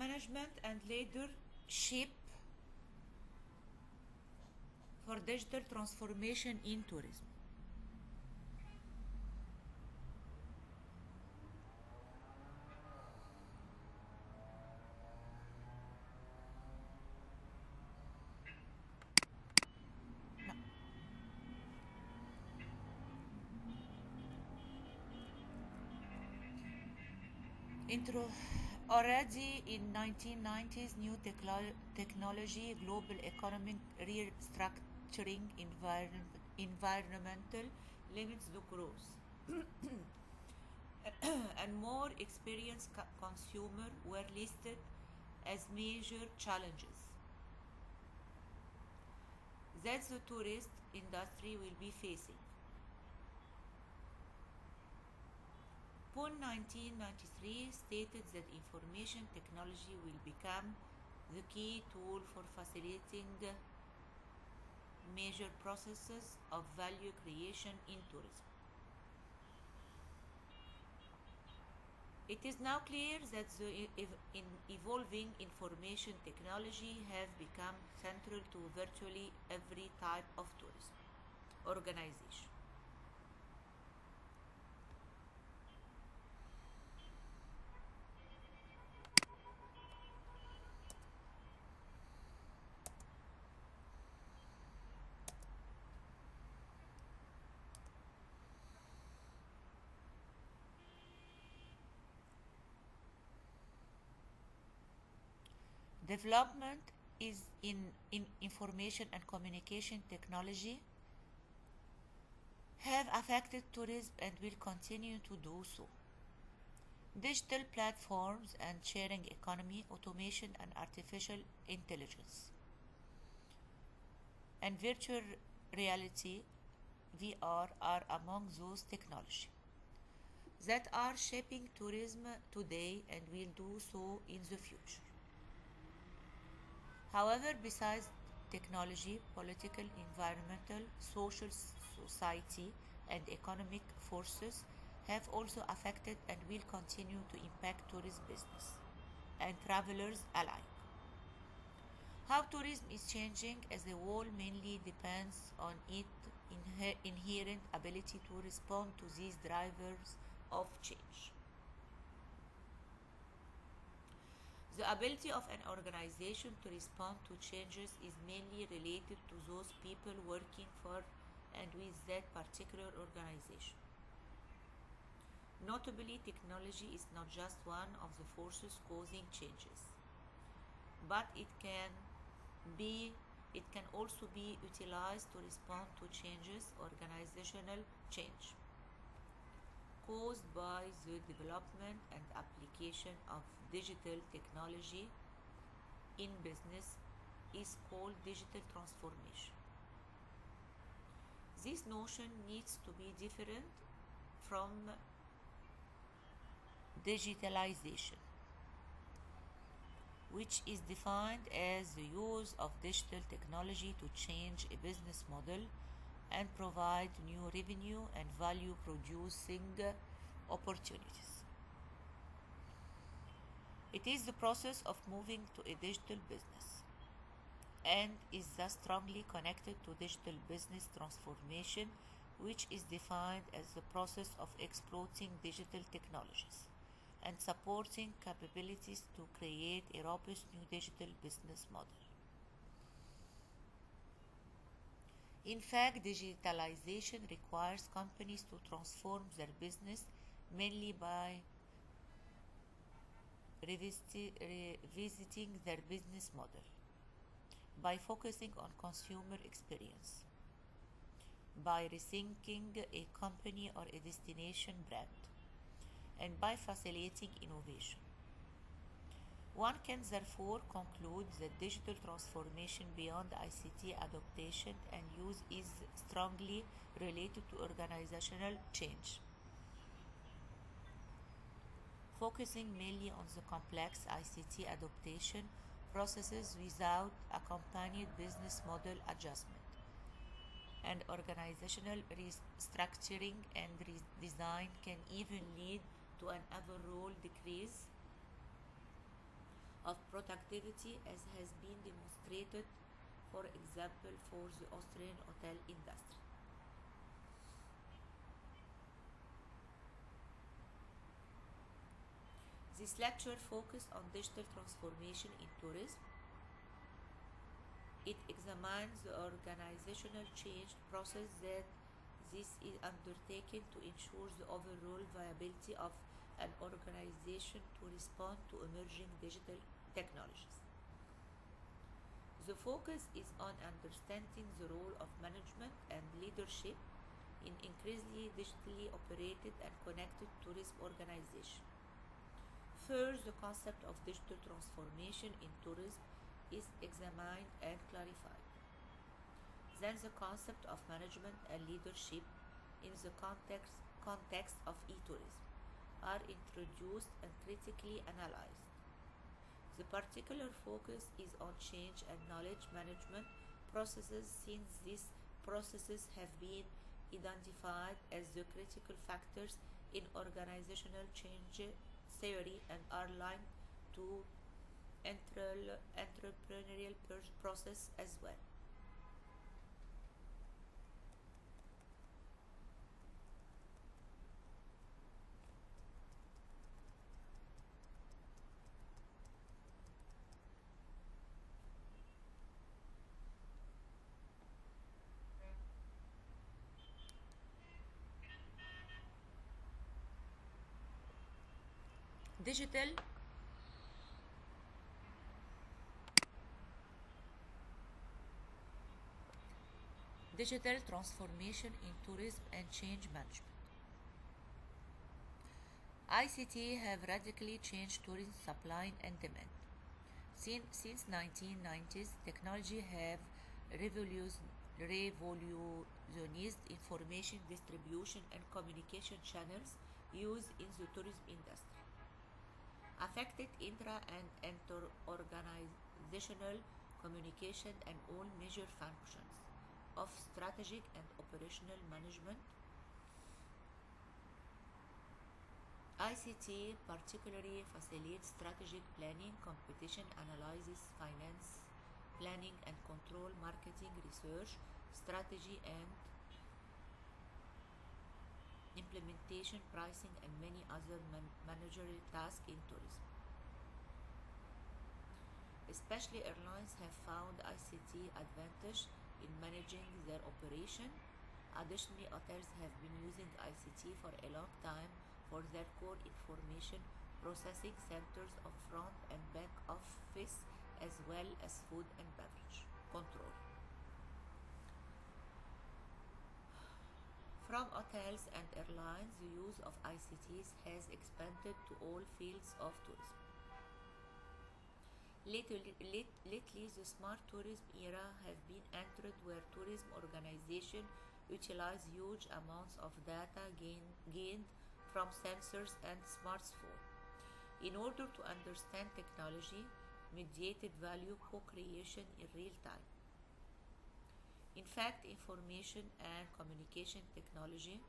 management and leadership for digital transformation in tourism. Intro. Already in 1990s, new technology, global economic restructuring, environmental limits the growth, and more experienced consumers were listed as major challenges that the tourist industry will be facing. PON 1993 stated that information technology will become the key tool for facilitating major processes of value creation in tourism. It is now clear that the evolving information technology have become central to virtually every type of tourism organization. Development is in information and communication technology have affected tourism and will continue to do so. Digital platforms and sharing economy, automation and artificial intelligence, and virtual reality VR are among those technologies that are shaping tourism today and will do so in the future. However, besides technology, political, environmental, social, society, and economic forces have also affected and will continue to impact tourist business and travelers alike. How tourism is changing as a whole mainly depends on its inherent ability to respond to these drivers of change. The ability of an organization to respond to changes is mainly related to those people working for and with that particular organization. Notably, technology is not just one of the forces causing changes, but it can also be utilized to respond to changes, organizational change, caused by the development and application of digital technology in business is called digital transformation. This notion needs to be different from digitalization, which is defined as the use of digital technology to change a business model and provide new revenue and value producing opportunities. It is the process of moving to a digital business and is thus strongly connected to digital business transformation, which is defined as the process of exploiting digital technologies and supporting capabilities to create a robust new digital business model. In fact, digitalization requires companies to transform their business mainly by revisiting their business model, by focusing on consumer experience, by rethinking a company or a destination brand, and by facilitating innovation. One can therefore conclude that digital transformation beyond ICT adoption and use is strongly related to organizational change, focusing mainly on the complex ICT adaptation processes without accompanied business model adjustment, and organizational restructuring and redesign can even lead to an overall decrease of productivity, as has been demonstrated, for example, for the Austrian hotel industry. This lecture focused on digital transformation in tourism. It examines the organizational change process that this is undertaken to ensure the overall viability of an organization to respond to emerging digital technologies. The focus is on understanding the role of management and leadership in increasingly digitally operated and connected tourism organizations. First, the concept of digital transformation in tourism is examined and clarified. Then the concept of management and leadership in the context of e-tourism are introduced and critically analyzed. The particular focus is on change and knowledge management processes, since these processes have been identified as the critical factors in organizational change theory and are linked to entrepreneurial process as well. Digital transformation in tourism and change management. ICT have radically changed tourism supply and demand. Since 1990s, technology have revolutionized information distribution and communication channels used in the tourism industry, affected intra and inter-organizational communication and all major functions of strategic and operational management. ICT particularly facilitates strategic planning, competition analysis, finance planning and control, marketing, research, strategy and implementation, pricing, and many other managerial tasks in tourism. Especially airlines have found ICT advantage in managing their operation. Additionally, hotels have been using ICT for a long time for their core information processing centers of front and back office, as well as food and beverage control. From hotels and airlines, the use of ICTs has expanded to all fields of tourism. Lately, the smart tourism era has been entered, where tourism organizations utilize huge amounts of data gained from sensors and smartphones in order to understand technology-mediated value co-creation in real time. In fact, information and communication technology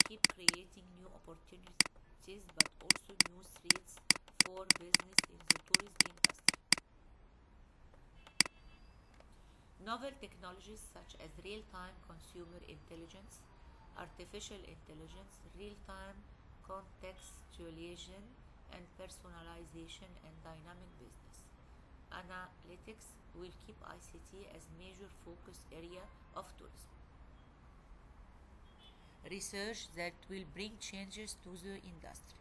keep creating new opportunities but also new threats for business in the tourism industry. Novel technologies such as real-time consumer intelligence, artificial intelligence, real-time contextualization and personalization, and dynamic business analytics will keep ICT as major focus area of tourism. Research that will bring changes to the industry.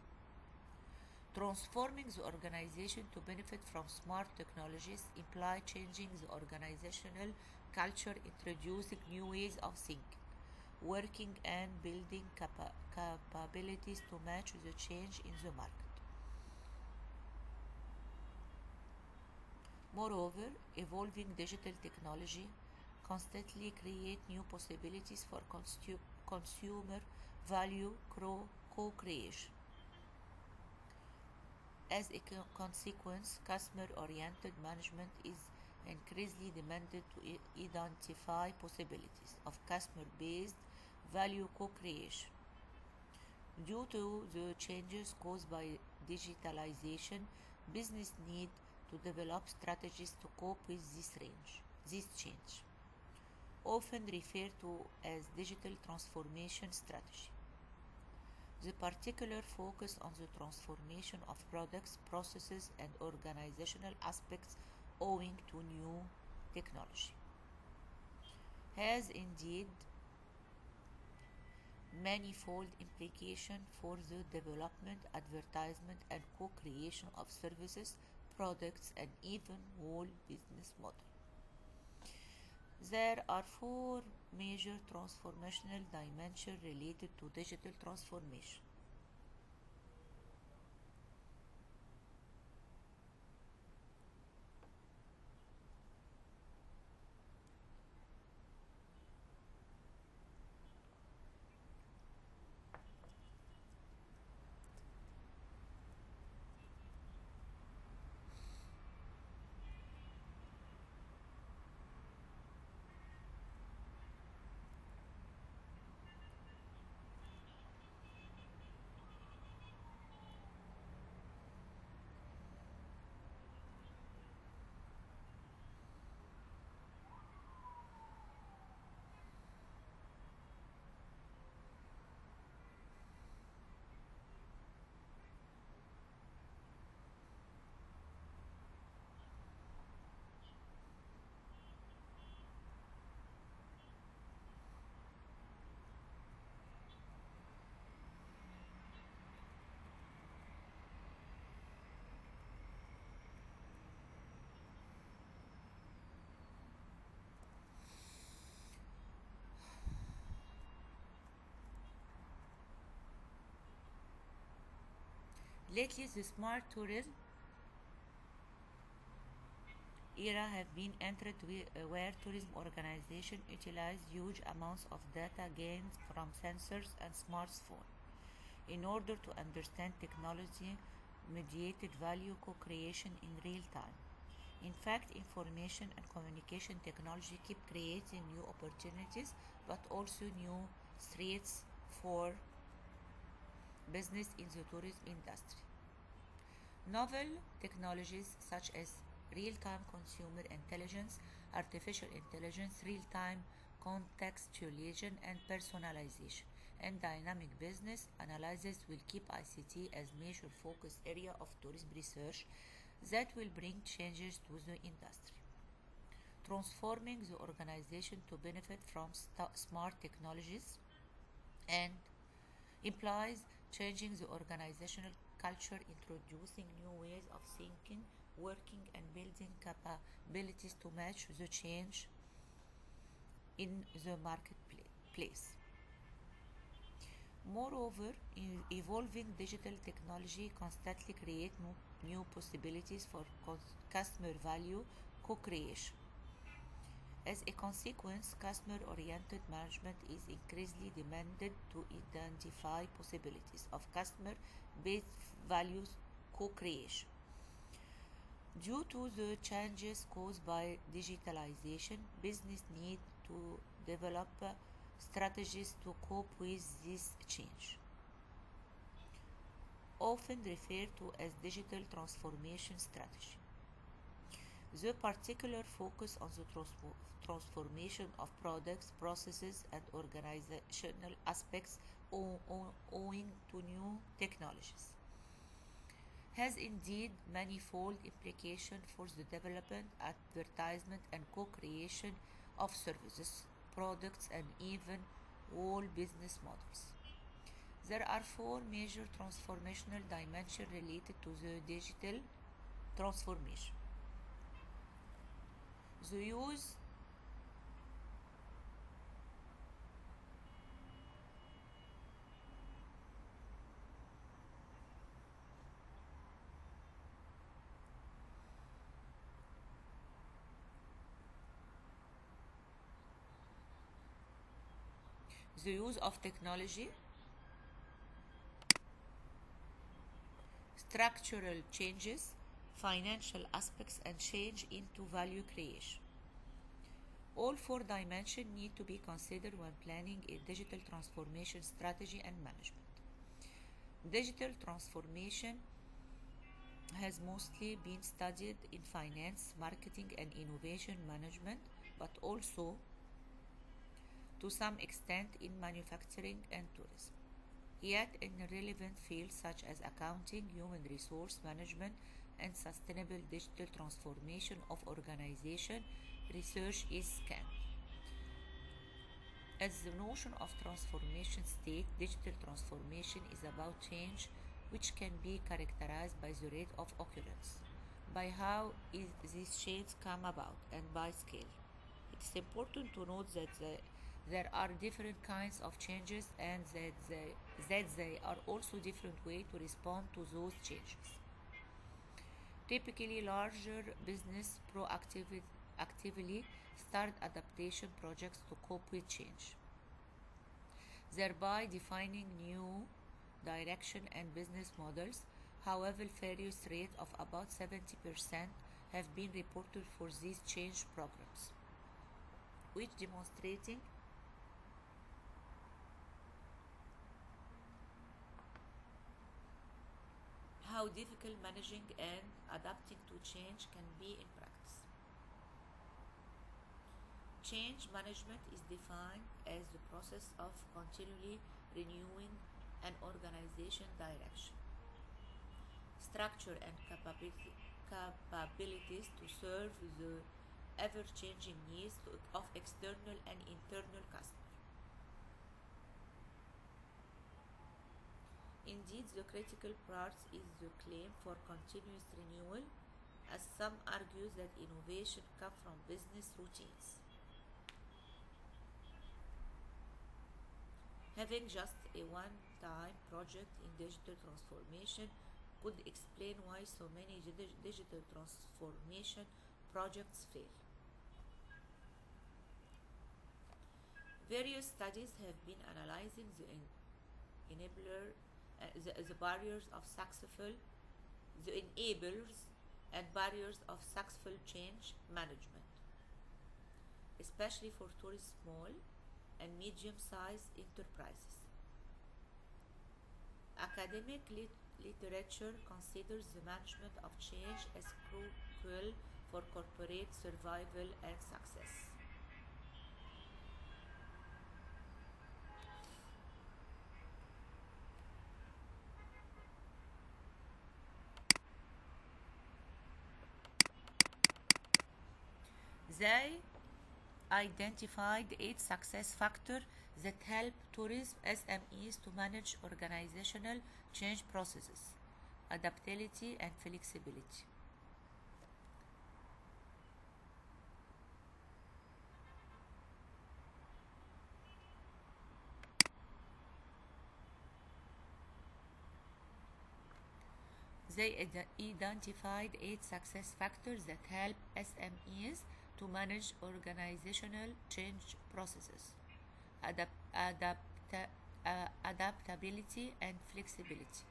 Transforming the organization to benefit from smart technologies imply changing the organizational culture, introducing new ways of thinking, working, and building capabilities to match the change in the market. Moreover, evolving digital technology constantly create new possibilities for consumer value co-creation. As a consequence, customer-oriented management is increasingly demanded to identify possibilities of customer-based value co-creation. Due to the changes caused by digitalization, business need to develop strategies to cope with this change, often referred to as digital transformation strategy. The particular focus on the transformation of products, processes, and organizational aspects owing to new technology has indeed manifold implication for the development, advertisement, and co-creation of services, products, and even whole business model. There are four major transformational dimensions related to digital transformation. Lately, the smart tourism era have been entered where tourism organizations utilize huge amounts of data gained from sensors and smartphones in order to understand technology mediated value co-creation in real time. In fact, information and communication technology keep creating new opportunities but also new threats for business in the tourism industry. Novel technologies such as real-time consumer intelligence, artificial intelligence, real-time contextualization and personalization, and dynamic business analysis will keep ICT as major focus area of tourism research that will bring changes to the industry. Transforming the organization to benefit from smart technologies and implies changing the organizational culture, introducing new ways of thinking, working, and building capabilities to match the change in the marketplace. Moreover, evolving digital technology constantly creates new possibilities for customer value co-creation. As a consequence, customer-oriented management is increasingly demanded to identify possibilities of customer-based values co-creation. Due to the changes caused by digitalization, business need to develop strategies to cope with this change, often referred to as digital transformation strategy. The particular focus on the transformation of products, processes, and organizational aspects owing to new technologies has indeed manifold implications for the development, advertisement, and co-creation of services, products, and even whole business models. There are four major transformational dimensions related to the digital transformation. The use of technology, structural changes, financial aspects, and change into value creation. All four dimensions need to be considered when planning a digital transformation strategy and management. Digital transformation has mostly been studied in finance, marketing, and innovation management, but also to some extent in manufacturing and tourism. Yet, in relevant fields such as accounting, human resource management, and sustainable digital transformation of organization, research is scant. As the notion of transformation state, digital transformation is about change which can be characterized by the rate of occurrence, by how these changes come about, and by scale. It is important to note that there are different kinds of changes and that they are also different ways to respond to those changes. Typically, larger business actively start adaptation projects to cope with change, thereby defining new direction and business models. However, failure rate of about 70% have been reported for these change programs, which demonstrating how difficult managing and adapting to change can be in practice. Change management is defined as the process of continually renewing an organization direction, structure, and capabilities to serve the ever-changing needs of external and internal customers. Indeed, the critical part is the claim for continuous renewal, as some argue that innovation comes from business routines. Having just a one-time project in digital transformation could explain why so many digital transformation projects fail. Various studies have been analyzing the barriers of the enablers and barriers of successful change management, especially for tourist small and medium-sized enterprises. Academic literature considers the management of change as crucial for corporate survival and success. They identified 8 success factors that help tourism SMEs to manage organizational change processes, adaptability, and flexibility. They identified 8 success factors that help SMEs to manage organizational change processes, adaptability and flexibility,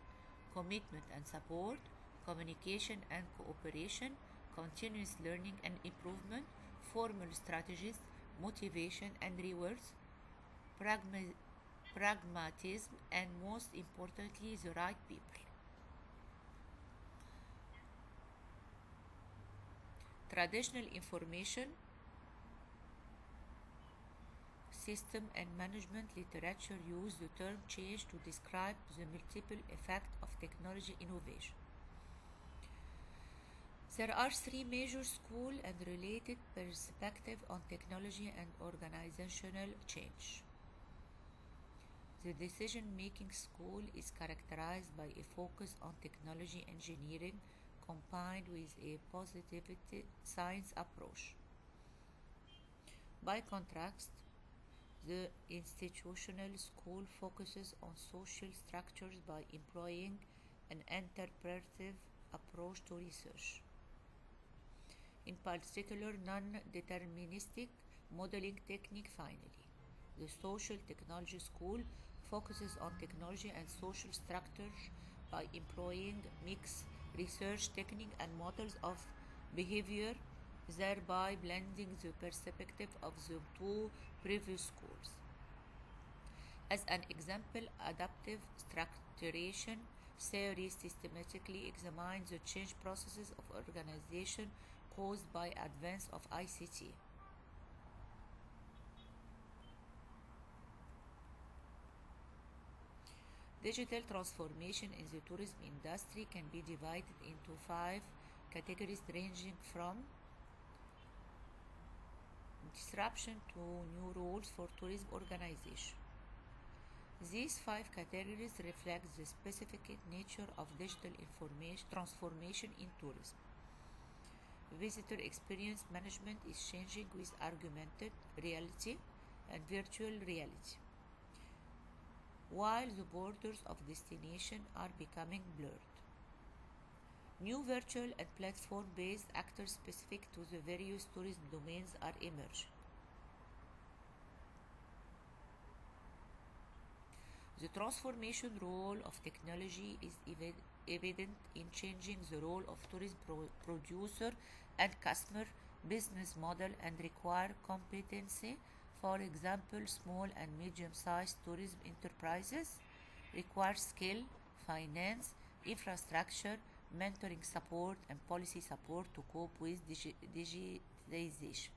commitment and support, communication and cooperation, continuous learning and improvement, formal strategies, motivation and rewards, pragmatism, and most importantly, the right people. Traditional information system and management literature use the term change to describe the multiple effects of technology innovation. There are 3 major schools and related perspectives on technology and organizational change. The decision-making school is characterized by a focus on technology engineering combined with a positivity science approach. By contrast, the institutional school focuses on social structures by employing an interpretive approach to research. In particular, non-deterministic modeling technique. Finally, the social technology school focuses on technology and social structures by employing mixed research technique and models of behavior, thereby blending the perspective of the 2 previous schools. As an example, adaptive structuration theory systematically examines the change processes of organization caused by advance of ICT. Digital transformation in the tourism industry can be divided into 5 categories ranging from disruption to new rules for tourism organization. These 5 categories reflect the specific nature of digital information transformation in tourism. Visitor experience management is changing with augmented reality and virtual reality, while the borders of destination are becoming blurred. New virtual and platform-based actors specific to the various tourism domains are emerging. The transformation role of technology is evident in changing the role of tourism producer and customer business model and require competency. For example, small and medium-sized tourism enterprises require skill, finance, infrastructure, mentoring support, and policy support to cope with digitization.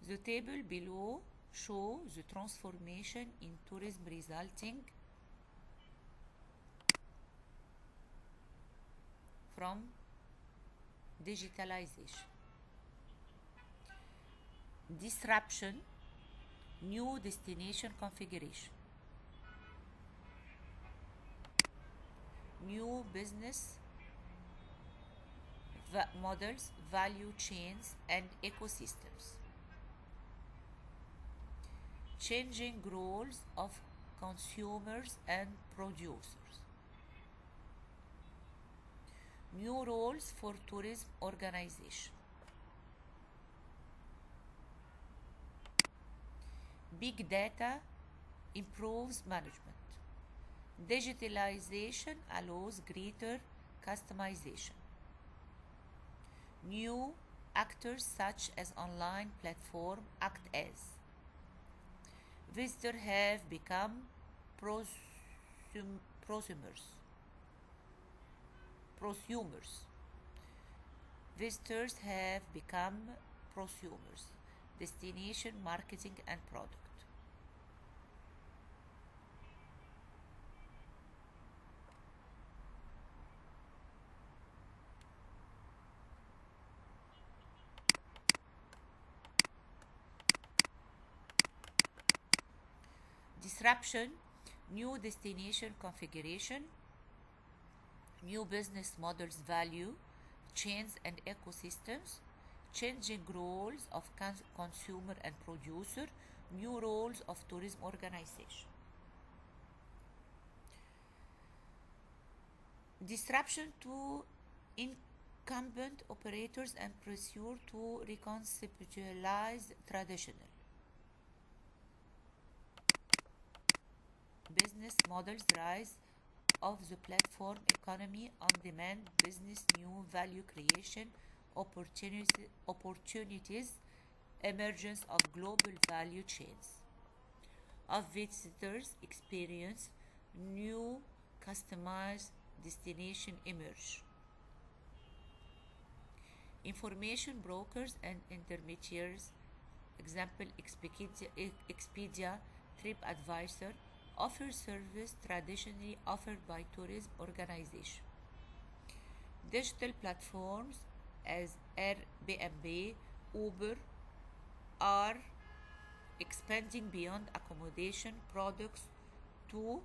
The table below shows the transformation in tourism resulting from digitalization. Disruption, new destination configuration. New business models, value chains, and ecosystems. Changing roles of consumers and producers. New roles for tourism organization. Big data improves management. Digitalization allows greater customization. New actors such as online platform act as visitors have become prosumers. Visitors have become prosumers. Destination marketing and product. Disruption, new destination configuration, new business models, value chains and ecosystems, changing roles of consumer and producer, new roles of tourism organization. Disruption to incumbent operators and pressure to reconceptualize traditional business models, rise of the platform economy, on-demand business, new value creation opportunities, emergence of global value chains, of visitors experience, new customized destination emerge. Information brokers and intermediaries, example Expedia, TripAdvisor, offer service traditionally offered by tourism organizations. Digital platforms as Airbnb, Uber are expanding beyond accommodation products to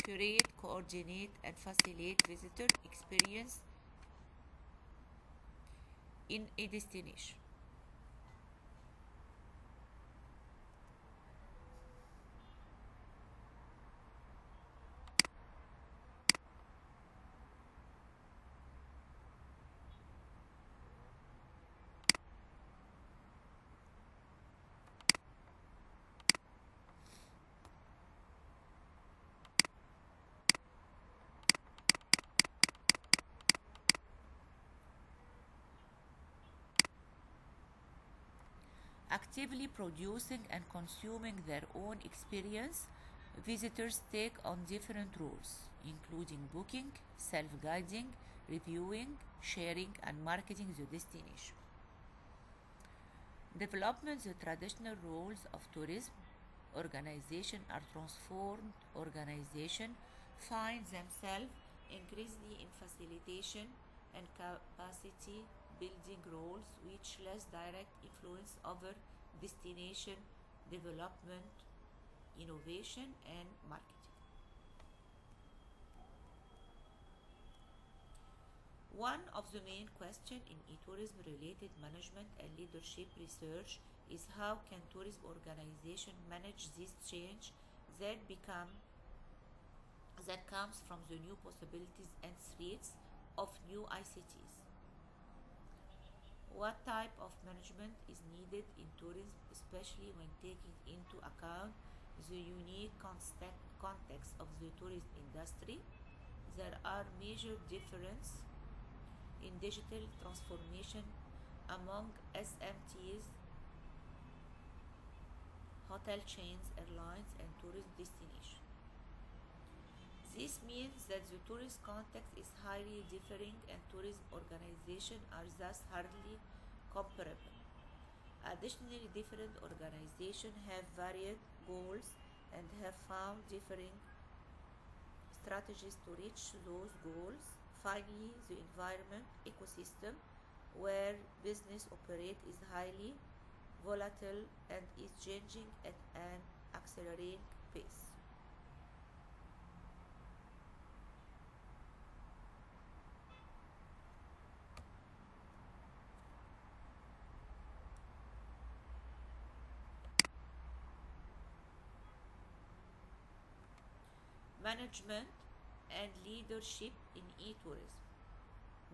curate, coordinate, and facilitate visitor experience in a destination. Actively producing and consuming their own experience, visitors take on different roles, including booking, self-guiding, reviewing, sharing, and marketing the destination. Development the traditional roles of tourism organization are transformed. Organization find themselves increasingly in facilitation and capacity building roles which less direct influence over destination development, innovation, and marketing. One of the main questions in e-tourism related management and leadership research is how can tourism organization manage this change that become that comes from the new possibilities and threats of new ICTs. What type of management is needed in tourism, especially when taking into account the unique context of the tourism industry? There are major differences in digital transformation among SMTs, hotel chains, airlines, and tourist destinations. This means that the tourist context is highly differing and tourism organizations are thus hardly comparable. Additionally, different organizations have varied goals and have found differing strategies to reach those goals. Finally, the environment ecosystem where business operates is highly volatile and is changing at an accelerating pace. Management and leadership in e-tourism,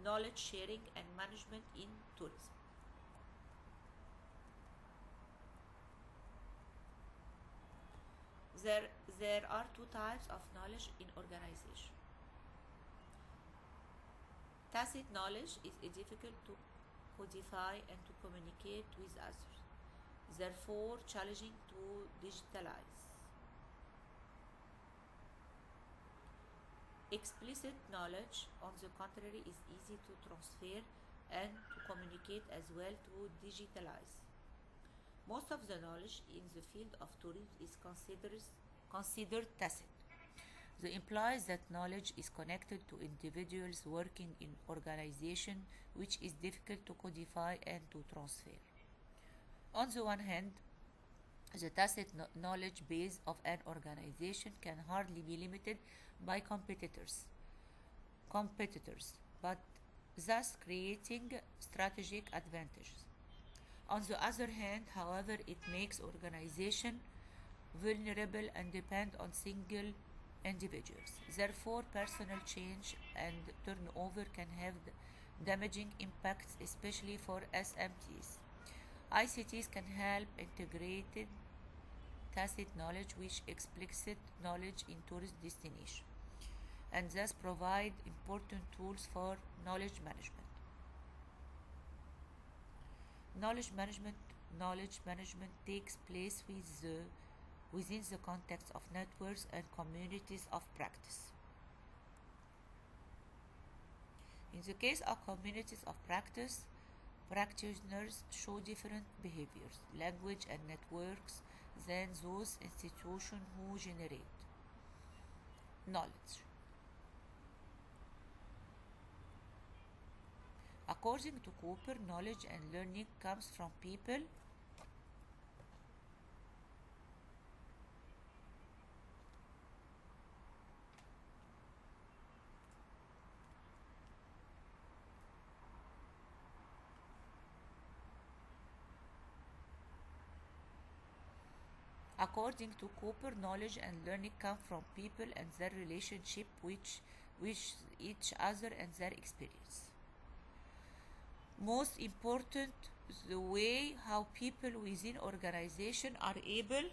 knowledge sharing and management in tourism. There are two types of knowledge in organization. Tacit knowledge is difficult to codify and to communicate with others, therefore challenging to digitalize. Explicit knowledge, on the contrary, is easy to transfer and to communicate as well to digitalize. Most of the knowledge in the field of tourism is considered tacit. This implies that knowledge is connected to individuals working in organization, which is difficult to codify and to transfer. On the one hand, the tacit knowledge base of an organization can hardly be limited by competitors, but thus creating strategic advantages. On the other hand, however, it makes organization vulnerable and depend on single individuals. Therefore, personal change and turnover can have damaging impacts, especially for SMTs. ICTs can help integrated tacit knowledge with explicit knowledge in tourist destination and thus provide important tools for knowledge management. Knowledge management takes place within the context of networks and communities of practice. In the case of communities of practice, practitioners show different behaviors, language, and networks than those institutions who generate knowledge. According to Cooper, knowledge and learning comes from people According to Cooper, knowledge and learning come from people and their relationship with each other and their experience. Most important, the way how people within organization are able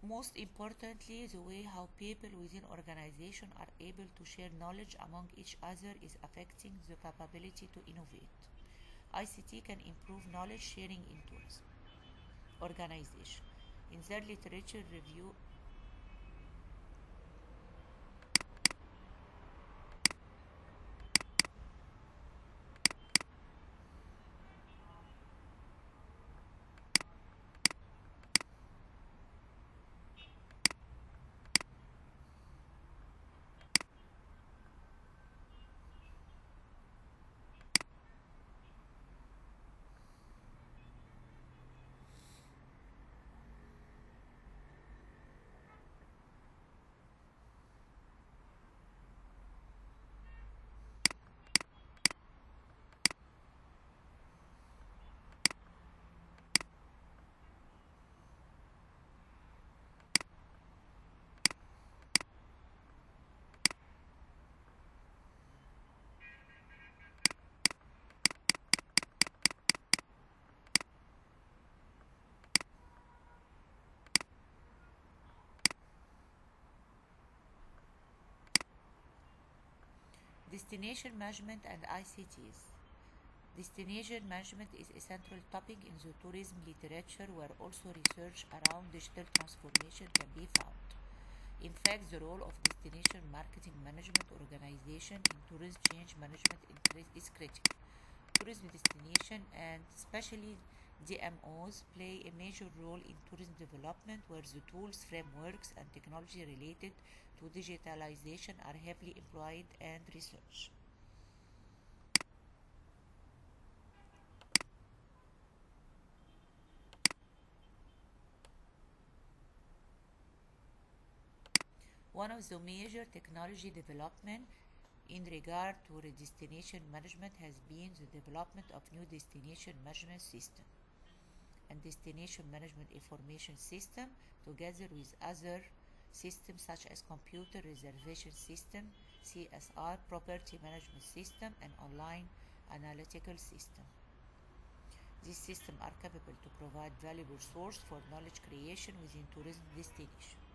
Most importantly, the way how people within organizations are able to share knowledge among each other is affecting the capability to innovate. ICT can improve knowledge sharing in tourism organization. In their literature review, destination management and ICTs. Destination management is a central topic in the tourism literature where also research around digital transformation can be found. In fact, the role of destination marketing management organization in tourism change management is critical. Tourism destination and especially DMOs play a major role in tourism development where the tools, frameworks, and technology related to digitalization are heavily employed and researched. One of the major technology development in regard to destination management has been the development of new destination management system and destination management information system together with other systems such as computer reservation system, CSR, property management system, and online analytical system. These systems are capable to provide valuable source for knowledge creation within tourism destination.